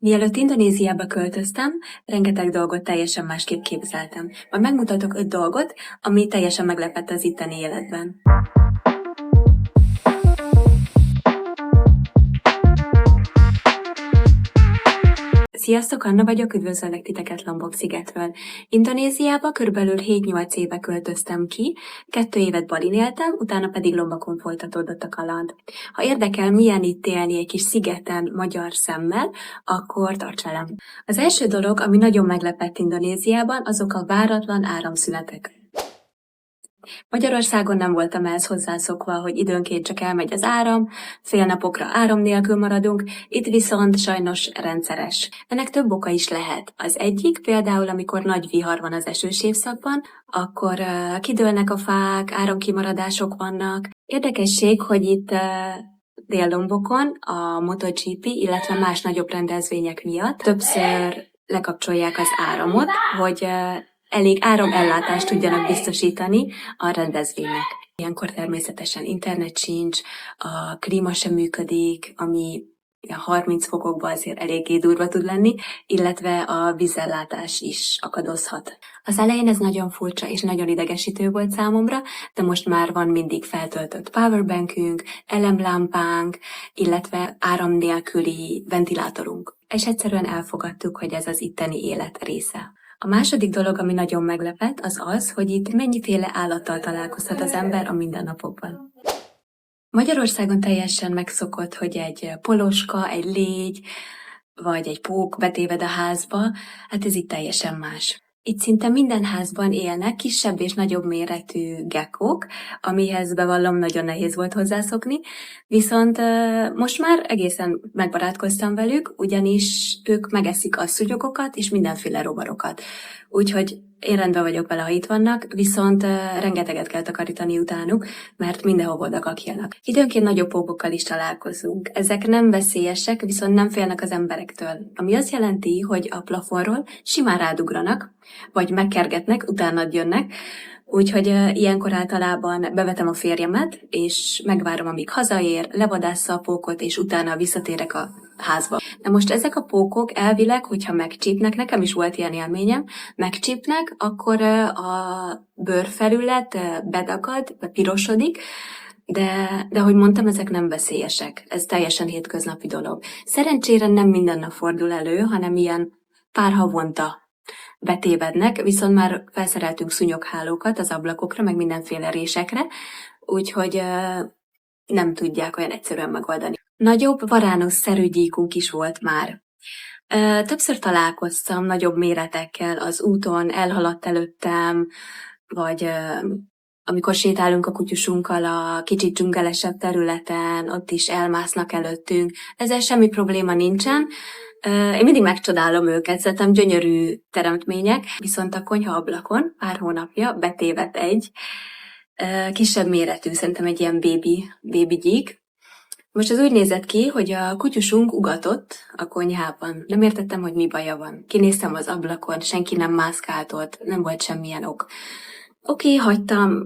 Mielőtt Indonéziába költöztem, rengeteg dolgot teljesen másképp képzeltem. Majd megmutatok 5 dolgot, ami teljesen meglepett az itteni életben. Sziasztok, Anna vagyok, üdvözöllek titeket Lombok szigetről. Indonéziába körülbelül 7-8 éve költöztem ki, 2 évet Balin éltem, utána pedig Lombokon folytatódott a kaland. Ha érdekel, milyen itt élni egy kis szigeten magyar szemmel, akkor tarts velem. Az első dolog, ami nagyon meglepett Indonéziában, azok a váratlan áramszünetek. Magyarországon nem voltam ehhez hozzászokva, hogy időnként csak elmegy az áram, fél napokra áram nélkül maradunk, itt viszont sajnos rendszeres. Ennek több oka is lehet. Az egyik például, amikor nagy vihar van az esős évszakban, akkor kidőlnek a fák, áramkimaradások vannak. Érdekesség, hogy itt Dél-Lombokon a MotoGP, illetve más nagyobb rendezvények miatt többször lekapcsolják az áramot, hogy elég áramellátást tudjanak biztosítani a rendezvénynek. Ilyenkor természetesen internet sincs, a klíma sem működik, ami 30 fokokban azért eléggé durva tud lenni, illetve a vízellátás is akadozhat. Az elején ez nagyon furcsa és nagyon idegesítő volt számomra, de most már van mindig feltöltött powerbankünk, elemlámpánk, illetve áram nélküli ventilátorunk. És egyszerűen elfogadtuk, hogy ez az itteni élet része. A második dolog, ami nagyon meglepett, az az, hogy itt mennyiféle állattal találkozhat az ember a mindennapokban. Magyarországon teljesen megszokott, hogy egy poloska, egy légy, vagy egy pók betéved a házba, hát ez itt teljesen más. Itt szinte minden házban élnek kisebb és nagyobb méretű gekkók, amihez bevallom nagyon nehéz volt hozzászokni, viszont most már egészen megbarátkoztam velük, ugyanis ők megeszik a szúnyogokat és mindenféle rovarokat. Úgyhogy én rendben vagyok vele, ha itt vannak, viszont rengeteget kell takarítani utánuk, mert mindenhol odakakjanak. Időnként nagyobb pókokkal is találkozunk. Ezek nem veszélyesek, viszont nem félnek az emberektől. Ami azt jelenti, hogy a plafonról simán rádugranak, vagy megkergetnek, utána jönnek, úgyhogy ilyenkor általában bevetem a férjemet, és megvárom, amíg hazaér, levadásza a pókot, és utána visszatérek a házba. Na most ezek a pókok elvileg, hogyha megcsípnek, nekem is volt ilyen élményem, megcsípnek, akkor a bőrfelület bedagad, pirosodik, de ahogy mondtam, ezek nem veszélyesek. Ez teljesen hétköznapi dolog. Szerencsére nem minden nap fordul elő, hanem ilyen pár havonta betévednek, viszont már felszereltünk szúnyoghálókat az ablakokra, meg mindenféle résekre, úgyhogy nem tudják olyan egyszerűen megoldani. Nagyobb varánusz-szerű gyíkunk is volt már. Többször találkoztam nagyobb méretekkel az úton, elhaladt előttem, vagy amikor sétálunk a kutyusunkkal a kicsit dzsungelesebb területen, ott is elmásznak előttünk. Ezzel semmi probléma nincsen. Én mindig megcsodálom őket, szerintem gyönyörű teremtmények, viszont a konyhaablakon pár hónapja betévedt egy kisebb méretű, szerintem egy ilyen baby gyík. Most ez úgy nézett ki, hogy a kutyusunk ugatott a konyhában. Nem értettem, hogy mi baja van. Kinéztem az ablakon, senki nem mászkált ott, nem volt semmilyen ok. Oké, hagytam,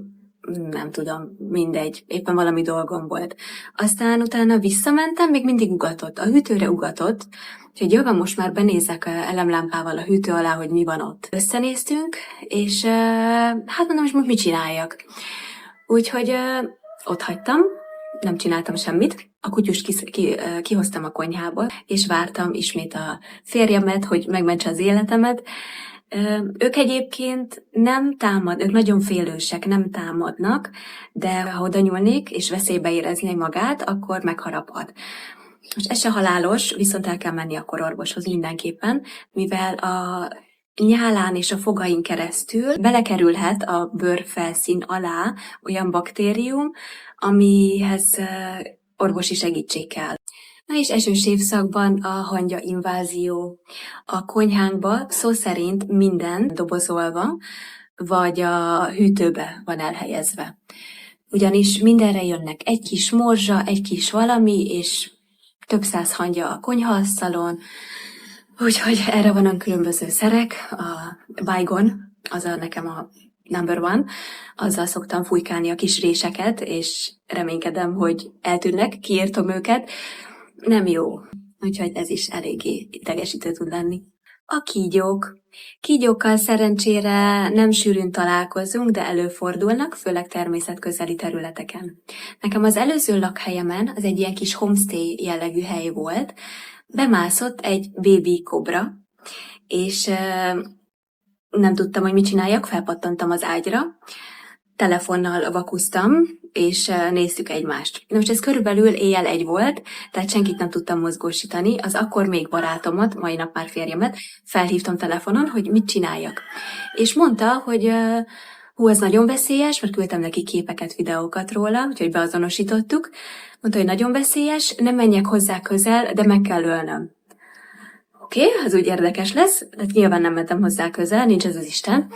nem tudom, mindegy, éppen valami dolgom volt. Aztán utána visszamentem, még mindig ugatott, a hűtőre ugatott, úgyhogy jó, most már benézek elemlámpával a hűtő alá, hogy mi van ott. Összenéztünk, és hát mondom, és most mit csináljak? Úgyhogy ott hagytam, nem csináltam semmit. A kutyust kihoztam a konyhából, és vártam ismét a férjemet, hogy megmentse az életemet. Ők egyébként nem ők nagyon félősek, nem támadnak, de ha oda nyúlnék, és veszélybe érezné magát, akkor megharaphat. Most ez se halálos, viszont el kell menni akkor orvoshoz mindenképpen, mivel a nyálán és a fogain keresztül belekerülhet a bőrfelszín alá olyan baktérium, amihez orvosi segítség kell. Na és esős évszakban a hangya invázió. A konyhánkba szó szerint minden dobozolva, vagy a hűtőbe van elhelyezve. Ugyanis mindenre jönnek egy kis morzsa, egy kis valami, és több száz hangya a konyhaasztalon, úgyhogy erre vannak különböző szerek. A Baygon, az nekem a number one, azzal szoktam fújkálni a kis réseket, és reménykedem, hogy eltűnnek, kiírtom őket. Nem jó. úgyhogy ez is eléggé idegesítő tud lenni. A kígyók. Kígyókkal szerencsére nem sűrűn találkozunk, de előfordulnak, főleg természetközeli területeken. Nekem az előző lakhelyemen, az egy ilyen kis homestay jellegű hely volt, bemászott egy baby kobra, és nem tudtam, hogy mit csináljak, felpattantam az ágyra, telefonnal vakusztam, és néztük egymást. Most ez körülbelül éjjel 1 volt, tehát senkit nem tudtam mozgósítani. Az akkor még barátomat, mai nap már férjemet, felhívtam telefonon, hogy mit csináljak. És mondta, hogy hú, ez nagyon veszélyes, mert küldtem neki képeket, videókat róla, úgyhogy beazonosítottuk. Mondta, hogy nagyon veszélyes, nem menjek hozzá közel, de meg kell ölnöm. Oké, az úgy érdekes lesz, de nyilván nem mentem hozzá közel, nincs ez az Isten.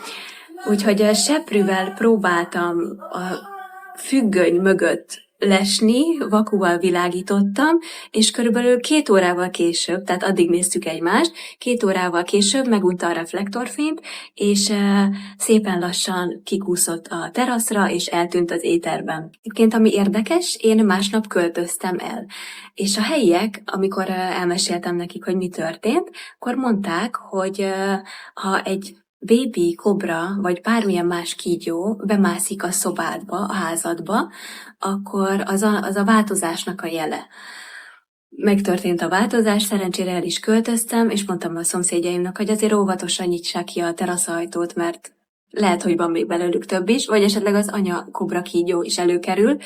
Úgyhogy seprűvel próbáltam a függöny mögött lesni, vakuval világítottam, és körülbelül 2 órával később, tehát addig néztük egymást, 2 órával később megunta a reflektorfényt, és szépen lassan kikúszott a teraszra, és eltűnt az éterben. Egyébként, ami érdekes, én másnap költöztem el. És a helyiek, amikor elmeséltem nekik, hogy mi történt, akkor mondták, hogy ha egy baby kobra, vagy bármilyen más kígyó bemászik a szobádba, a házadba, akkor az a változásnak a jele. Megtörtént a változás, szerencsére el is költöztem, és mondtam a szomszédjaimnak, hogy azért óvatosan nyitsák ki a teraszajtót, mert lehet, hogy van még belőlük több is, vagy esetleg az anya kobra kígyó is előkerül.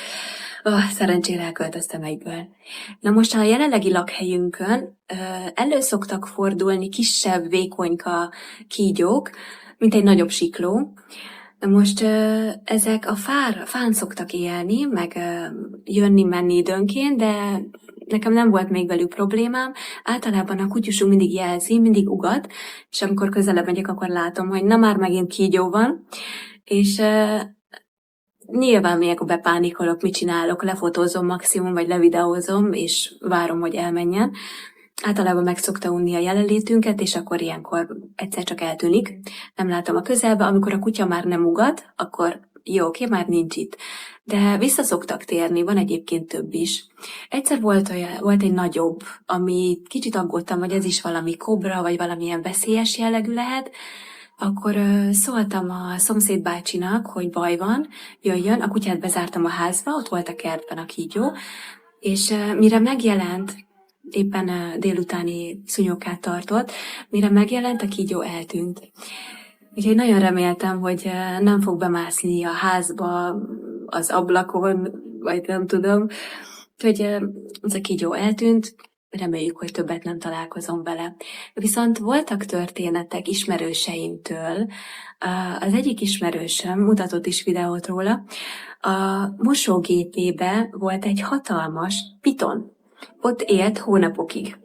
Szerencsére elköltöztem egyből. Na most a jelenlegi lakhelyünkön elő szoktak fordulni kisebb, vékonyka kígyók, mint egy nagyobb sikló. Na most ezek a fán szoktak élni, meg jönni-menni időnként, de nekem nem volt még velük problémám. Általában a kutyusunk mindig jelzi, mindig ugat, és amikor közelebb megyek, akkor látom, hogy na már megint kígyó van, és nyilván még bepánikolok, mit csinálok, lefotózom maximum, vagy levideózom, és várom, hogy elmenjen. Általában meg szokta unni a jelenlétünket, és akkor ilyenkor egyszer csak eltűnik. Nem látom a közelbe, amikor a kutya már nem ugat, akkor jó, oké, már nincs itt. De vissza szoktak térni, van egyébként több is. Egyszer volt egy nagyobb, ami kicsit aggódtam, hogy ez is valami kobra, vagy valamilyen veszélyes jellegű lehet, akkor szóltam a szomszéd bácsinak, hogy baj van, jöjjön, a kutyát bezártam a házba, ott volt a kertben a kígyó, és mire megjelent, éppen délutáni szúnyogkát tartott, mire megjelent, a kígyó eltűnt. Úgyhogy nagyon reméltem, hogy nem fog bemászni a házba, az ablakon, vagy nem tudom. Úgyhogy az a kígyó eltűnt, reméljük, hogy többet nem találkozom vele. Viszont voltak történetek ismerőseimtől. Az egyik ismerősöm mutatott is videót róla. A mosógépébe volt egy hatalmas piton. Ott élt hónapokig.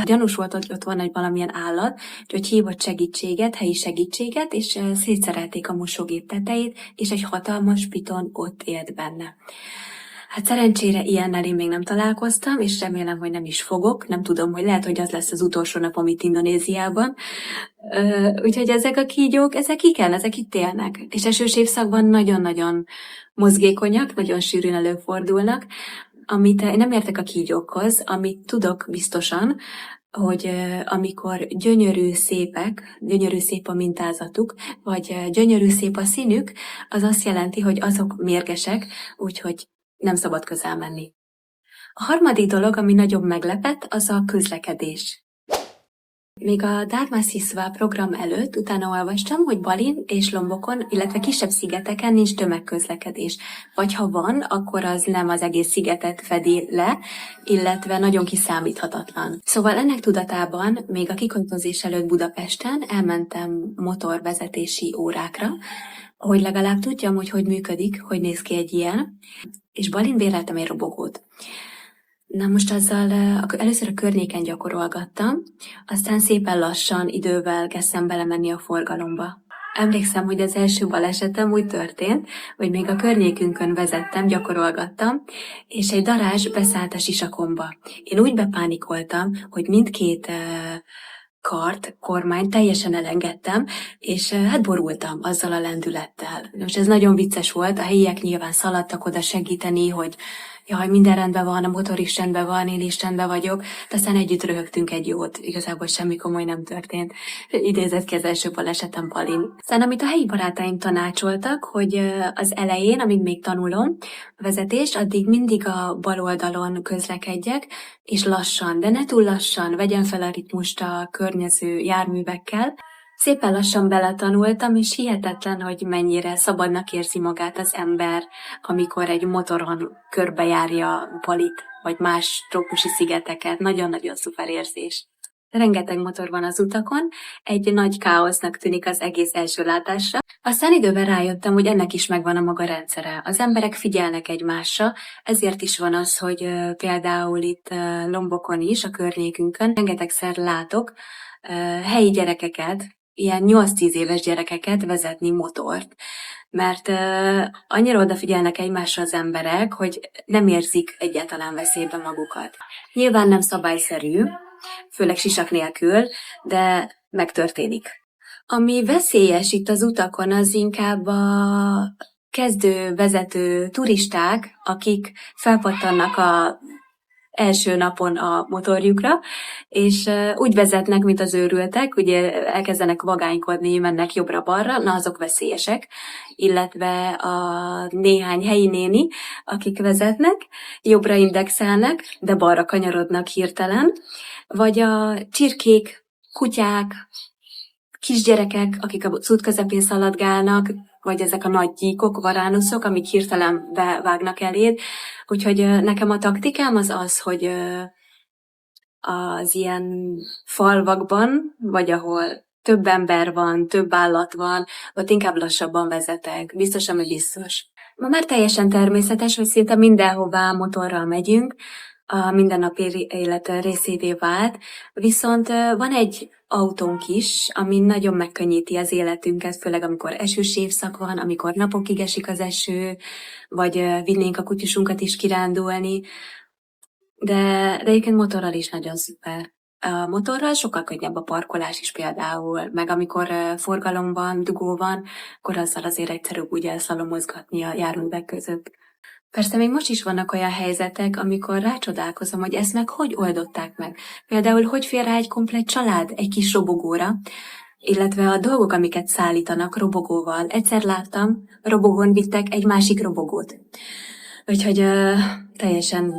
Gyanús volt, hogy ott van egy valamilyen állat, úgyhogy hívott segítséget, helyi segítséget, és szétszerelték a mosógép tetejét, és egy hatalmas piton ott élt benne. Hát szerencsére ilyennel én még nem találkoztam, és remélem, hogy nem is fogok. Nem tudom, hogy lehet, hogy az lesz az utolsó napom itt Indonéziában. Úgyhogy ezek a kígyók, ezek itt élnek. És esős évszakban nagyon-nagyon mozgékonyak, nagyon sűrűn előfordulnak. Amit én nem értek a kígyókhoz, amit tudok biztosan, hogy amikor gyönyörű szép a mintázatuk, vagy gyönyörű szép a színük, az azt jelenti, hogy azok mérgesek, úgyhogy nem szabad közel menni. A harmadik dolog, ami nagyon meglepett, az a közlekedés. Még a Dharmasisva program előtt utána olvastam, hogy Balin és Lombokon, illetve kisebb szigeteken nincs tömegközlekedés. Vagy ha van, akkor az nem az egész szigetet fedi le, illetve nagyon kiszámíthatatlan. Szóval ennek tudatában még a kiköltözés előtt Budapesten elmentem motorvezetési órákra, hogy legalább tudjam, hogy működik, hogy néz ki egy ilyen, és Balin béreltem egy robogót. Na most azzal először a környéken gyakorolgattam, aztán szépen lassan idővel kezdtem belemenni a forgalomba. Emlékszem, hogy az első balesetem úgy történt, hogy még a környékünkön vezettem, gyakorolgattam, és egy darázs beszállt a sisakomba. Én úgy bepánikoltam, hogy mindkét kormányt teljesen elengedtem, és hát borultam azzal a lendülettel. Most ez nagyon vicces volt, a helyiek nyilván szaladtak oda segíteni, hogy jaj, minden rendben van, a motor is rendben van, én is rendben vagyok, de aztán együtt röhögtünk egy jót, igazából semmi komoly nem történt. Idézett ki az első balesetem Balin. Aztán amit a helyi barátaim tanácsoltak, hogy az elején, amíg még tanulom a vezetést, addig mindig a bal oldalon közlekedjek, és lassan, de ne túl lassan, vegyem fel a ritmust a környező járművekkel. Szépen lassan beletanultam, és hihetetlen, hogy mennyire szabadnak érzi magát az ember, amikor egy motoron körbejárja Balit, vagy más trópusi szigeteket. Nagyon-nagyon szuper érzés. Rengeteg motor van az utakon, egy nagy káosznak tűnik az egész első látásra. Aztán időben rájöttem, hogy ennek is megvan a maga rendszere. Az emberek figyelnek egymásra, ezért is van az, hogy például itt Lombokon is, a környékünkön rengetegszer látok helyi gyerekeket, ilyen 8-10 éves gyerekeket vezetni motort. Mert annyira odafigyelnek egymásra az emberek, hogy nem érzik egyáltalán veszélyben magukat. Nyilván nem szabályszerű, főleg sisak nélkül, de megtörténik. Ami veszélyes itt az utakon, az inkább a kezdő vezető turisták, akik felpattannak a első napon a motorjukra, és úgy vezetnek, mint az őrültek, ugye elkezdenek vagánykodni, mennek jobbra-balra, na azok veszélyesek, illetve a néhány helyi néni, akik vezetnek, jobbra indexelnek, de balra kanyarodnak hirtelen, vagy a csirkék, kutyák, kisgyerekek, akik az út közepén szaladgálnak, vagy ezek a nagy gyíkok, varánuszok, amik hirtelen bevágnak eléd. Úgyhogy nekem a taktikám az az, hogy az ilyen falvakban, vagy ahol több ember van, több állat van, ott inkább lassabban vezetek. Biztos, ami biztos. Ma már teljesen természetes, hogy szinte mindenhová motorral megyünk, a mindennapi élet részévé vált, viszont van egy autónk is, ami nagyon megkönnyíti az életünket, főleg amikor esős évszak van, amikor napokig esik az eső, vagy vinnénk a kutyusunkat is kirándulni, de egyébként motorral is nagyon szuper. A motorral sokkal könnyebb a parkolás is például, meg amikor forgalom van, dugó van, akkor azzal azért egyszerűbb úgy elszalomozgatni a járművek között. Persze még most is vannak olyan helyzetek, amikor rácsodálkozom, hogy ezt meg hogy oldották meg. Például, hogy fér rá egy komplett család egy kis robogóra, illetve a dolgok, amiket szállítanak robogóval. Egyszer láttam, robogón vittek egy másik robogót. Úgyhogy teljesen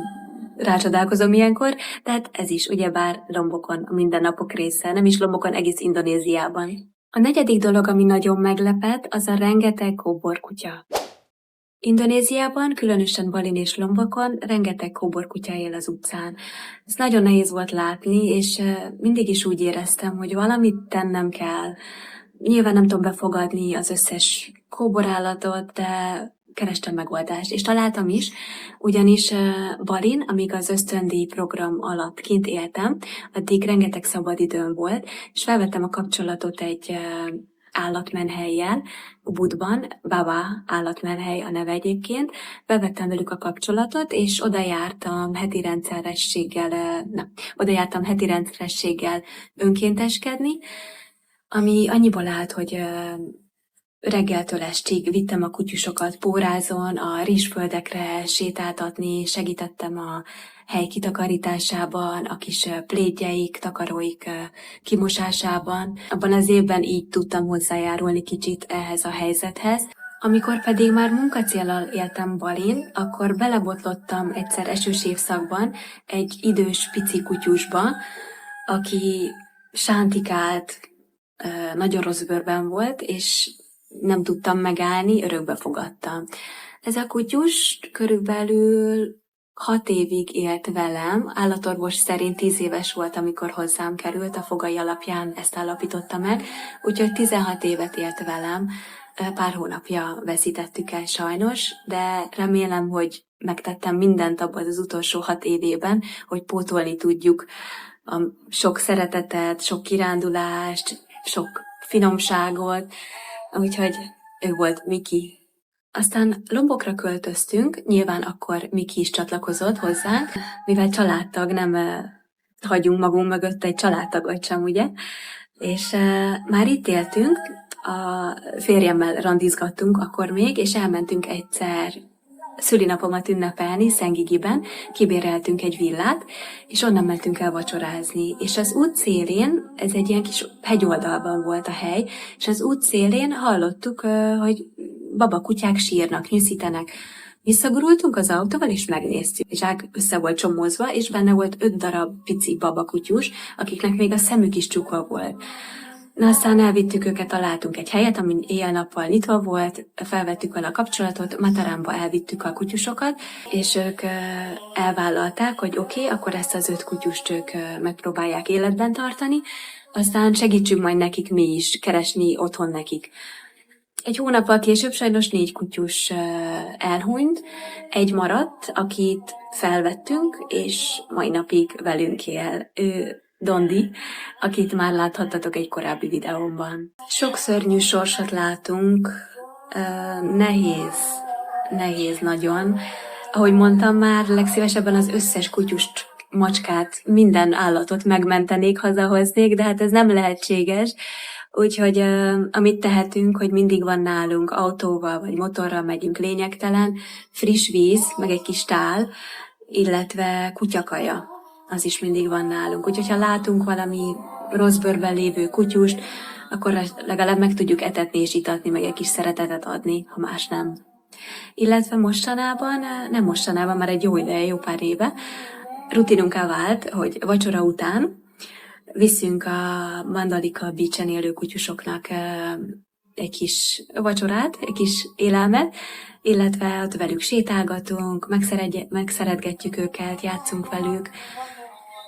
rácsodálkozom ilyenkor, tehát ez is ugyebár Lombokon a mindennapok része, nem is Lombokon, egész Indonéziában. A negyedik dolog, ami nagyon meglepett, az a rengeteg kóborkutya. Indonéziában, különösen Balin és Lombokon rengeteg kóborkutya él az utcán. Ez nagyon nehéz volt látni, és mindig is úgy éreztem, hogy valamit tennem kell. Nyilván nem tudom befogadni az összes kóborállatot, de kerestem megoldást, és találtam is, ugyanis Balin, amíg az ösztöndíj program alatt kint éltem, addig rengeteg szabadidőm volt, és felvettem a kapcsolatot egy állatmenhellyel, Ubudban, Baba állatmenhely a neve egyébként, bevettem velük a kapcsolatot, és oda jártam heti rendszerességgel önkénteskedni, ami annyiból állt, hogy reggeltől estig vittem a kutyusokat pórázon, a rizsföldekre sétáltatni, segítettem a hely kitakarításában, a kis plédjeik, takaróik kimosásában. Abban az évben így tudtam hozzájárulni kicsit ehhez a helyzethez. Amikor pedig már munkacéllal éltem Balin, akkor belebotlottam egyszer esős évszakban egy idős pici kutyusba, aki sántikált, nagyon rossz bőrben volt, és nem tudtam megállni, örökbe fogadtam. Ez a kutyus körülbelül 6 évig élt velem, állatorvos szerint 10 éves volt, amikor hozzám került, a fogai alapján ezt állapította meg, úgyhogy 16 évet élt velem, pár hónapja veszítettük el sajnos, de remélem, hogy megtettem mindent abban az utolsó 6 évében, hogy pótolni tudjuk a sok szeretetet, sok kirándulást, sok finomságot, úgyhogy ő volt Miki. Aztán Lombokra költöztünk, nyilván akkor Miki is csatlakozott hozzánk, mivel családtag, nem hagyunk magunk mögött egy családtagot sem, ugye? És már itt éltünk, a férjemmel randizgattunk akkor még, és elmentünk egyszer szülinapomat ünnepelni Szent-Gigiben, kibéreltünk egy villát, és onnan mentünk el vacsorázni. És az út szélén, ez egy ilyen kis hegyoldalban volt a hely, és az út szélén hallottuk, hogy babakutyák sírnak, nyűszítenek. Visszagurultunk az autóval, és megnéztük. És Zsák össze volt csomózva, és benne volt 5 darab pici babakutyus, akiknek még a szemük is csukva volt. Na, aztán elvittük őket, találtunk egy helyet, ami éjjel-nappal nyitva volt, felvettük vele a kapcsolatot, Mataránba elvittük a kutyusokat, és ők elvállalták, hogy oké, akkor ezt az 5 kutyust ők megpróbálják életben tartani, aztán segítsünk majd nekik mi is, keresni otthon nekik. Egy hónappal később sajnos 4 kutyus elhunyt, egy maradt, akit felvettünk, és mai napig velünk él. Ő Dondi, akit már láthattatok egy korábbi videómban. Sok szörnyű sorsot látunk, nehéz nagyon. Ahogy mondtam már, legszívesebben az összes kutyust, macskát, minden állatot megmentenék, hazahoznék, de hát ez nem lehetséges. Úgyhogy amit tehetünk, hogy mindig van nálunk autóval vagy motorral megyünk, lényegtelen, friss víz, meg egy kis tál, illetve kutyakaja, az is mindig van nálunk. Úgyhogy ha látunk valami rossz bőrben lévő kutyust, akkor legalább meg tudjuk etetni és itatni, meg egy kis szeretetet adni, ha más nem. Illetve nem mostanában, már egy jó ideje, jó pár éve, rutinunká vált, hogy vacsora után viszünk a Mandalika Beach-en élő kutyusoknak egy kis vacsorát, egy kis élelmet, illetve ott velük sétálgatunk, megszeretgetjük őket, játszunk velük.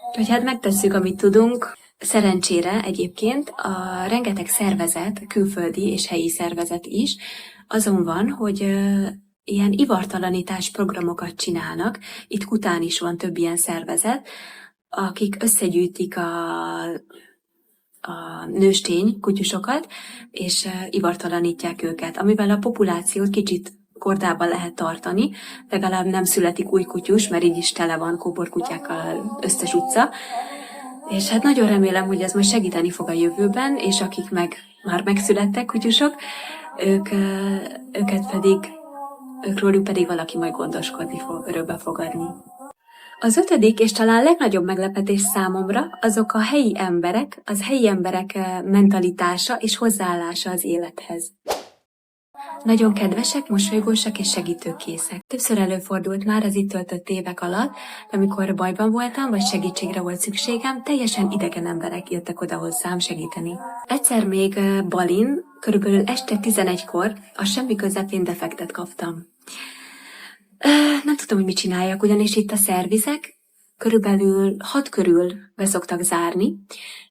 Úgyhogy hát megtesszük, amit tudunk. Szerencsére egyébként a rengeteg szervezet, külföldi és helyi szervezet is azon van, hogy ilyen ivartalanítás programokat csinálnak. Itt Kután is van több ilyen szervezet, akik összegyűjtik a nőstény kutyusokat, és ivartalanítják őket, amivel a populációt kicsit kordában lehet tartani, legalább nem születik új kutyus, mert így is tele van kóborkutyákkal összes utca. És hát nagyon remélem, hogy ez majd segíteni fog a jövőben, és akik már megszülettek kutyusok, őkről pedig valaki majd gondoskodni fog, örökbe fogadni. Az 5. és talán legnagyobb meglepetés számomra azok a helyi emberek, az helyi emberek mentalitása és hozzáállása az élethez. Nagyon kedvesek, mosolygósak és segítőkészek. Többször előfordult már az itt töltött évek alatt, amikor bajban voltam, vagy segítségre volt szükségem, teljesen idegen emberek jöttek oda hozzám segíteni. Egyszer még Balin, körülbelül este 11-kor, a semmi közepén defektet kaptam. Nem tudom, hogy mit csináljak, ugyanis itt a szervizek körülbelül 6 körül be szoktak zárni,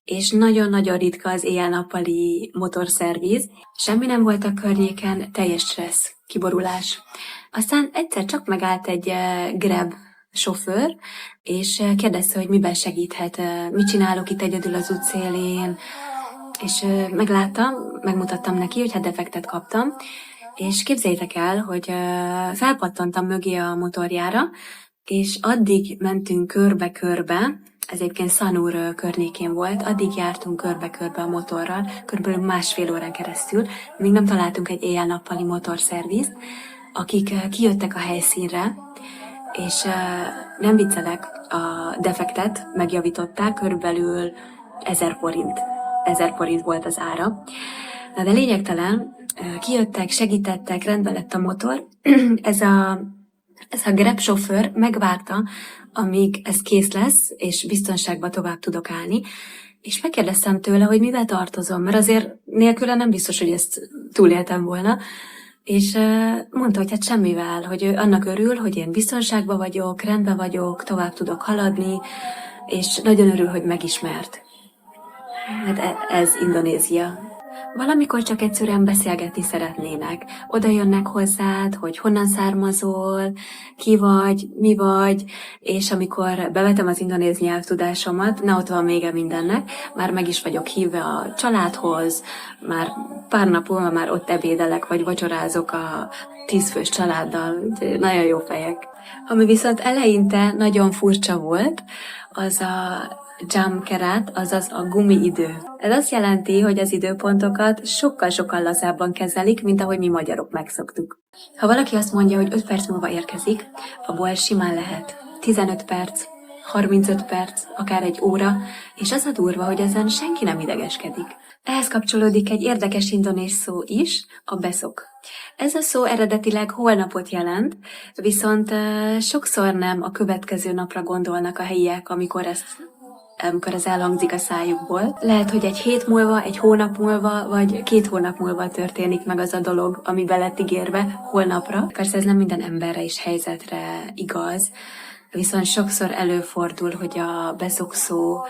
és nagyon-nagyon ritka az éjjel-nappali motorszerviz. Semmi nem volt a környéken, teljes stressz, kiborulás. Aztán egyszer csak megállt egy Grab sofőr, és kérdezte, hogy miben segíthet, mit csinálok itt egyedül az út szélén, és megláttam, megmutattam neki, hogy hát defektet kaptam, és képzeljétek el, hogy felpattantam mögé a motorjára, és addig mentünk körbe-körbe, ez egyébként Sanur környékén volt, addig jártunk körbe-körbe a motorral, körülbelül 1,5 órán keresztül, még nem találtunk egy éjjel-nappali motorszervizt, akik kijöttek a helyszínre, és nem viccelek, a defektet megjavították, körülbelül 1000 forint. 1000 forint volt az ára. Na de lényegtelen, kijöttek, segítettek, rendben lett a motor. Ez a Grab sofőr megvárta, amíg ez kész lesz, és biztonságban tovább tudok állni, és megkérdeztem tőle, hogy mivel tartozom, mert azért nélküle nem biztos, hogy ezt túléltem volna, és mondta, hogy hát semmivel, hogy ő annak örül, hogy én biztonságban vagyok, rendben vagyok, tovább tudok haladni, és nagyon örül, hogy megismert. Hát ez Indonézia. Valamikor csak egyszerűen beszélgetni szeretnének. Oda jönnek hozzád, hogy honnan származol, ki vagy, mi vagy, és amikor bevetem az indonéz nyelvtudásomat, na ott van vége mindennek, már meg is vagyok hívva a családhoz, már pár nap múlva már ott ebédelek, vagy vacsorázok a 10 fős családdal, nagyon jó fejek. Ami viszont eleinte nagyon furcsa volt, az a jam kerat, azaz a gumiidő. Ez azt jelenti, hogy az időpontokat sokkal-sokkal lazábban kezelik, mint ahogy mi magyarok megszoktuk. Ha valaki azt mondja, hogy 5 perc múlva érkezik, abból simán lehet 15 perc, 35 perc, akár egy óra, és az a durva, hogy ezen senki nem idegeskedik. Ehhez kapcsolódik egy érdekes indonéz szó is, a beszok. Ez a szó eredetileg holnapot jelent, viszont sokszor nem a következő napra gondolnak a helyiek, amikor ez elhangzik a szájukból. Lehet, hogy egy hét múlva, egy hónap múlva, vagy 2 hónap múlva történik meg az a dolog, ami be lett ígérve holnapra. Persze ez nem minden emberre és helyzetre igaz, viszont sokszor előfordul, hogy a beszok szó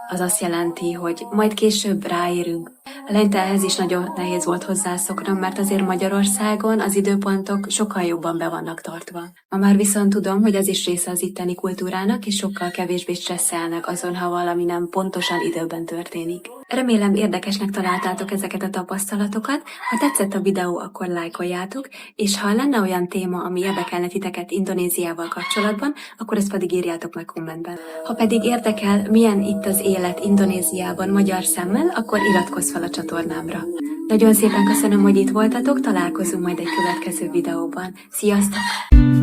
az azt jelenti, hogy majd később ráérünk. Eleinte ehhez is nagyon nehéz volt hozzászoknom, mert azért Magyarországon az időpontok sokkal jobban be vannak tartva. Ma már viszont tudom, hogy ez is része az itteni kultúrának, és sokkal kevésbé stresszelnek azon, ha valami nem pontosan időben történik. Remélem érdekesnek találtátok ezeket a tapasztalatokat, ha tetszett a videó, akkor lájkoljátok, és ha lenne olyan téma, ami érdekelne titeket Indonéziával kapcsolatban, akkor ezt pedig írjátok meg kommentben. Ha pedig érdekel, milyen itt az élet Indonéziában magyar szemmel, akkor iratkozz fel a csatornámra. Nagyon szépen köszönöm, hogy itt voltatok, találkozunk majd egy következő videóban. Sziasztok!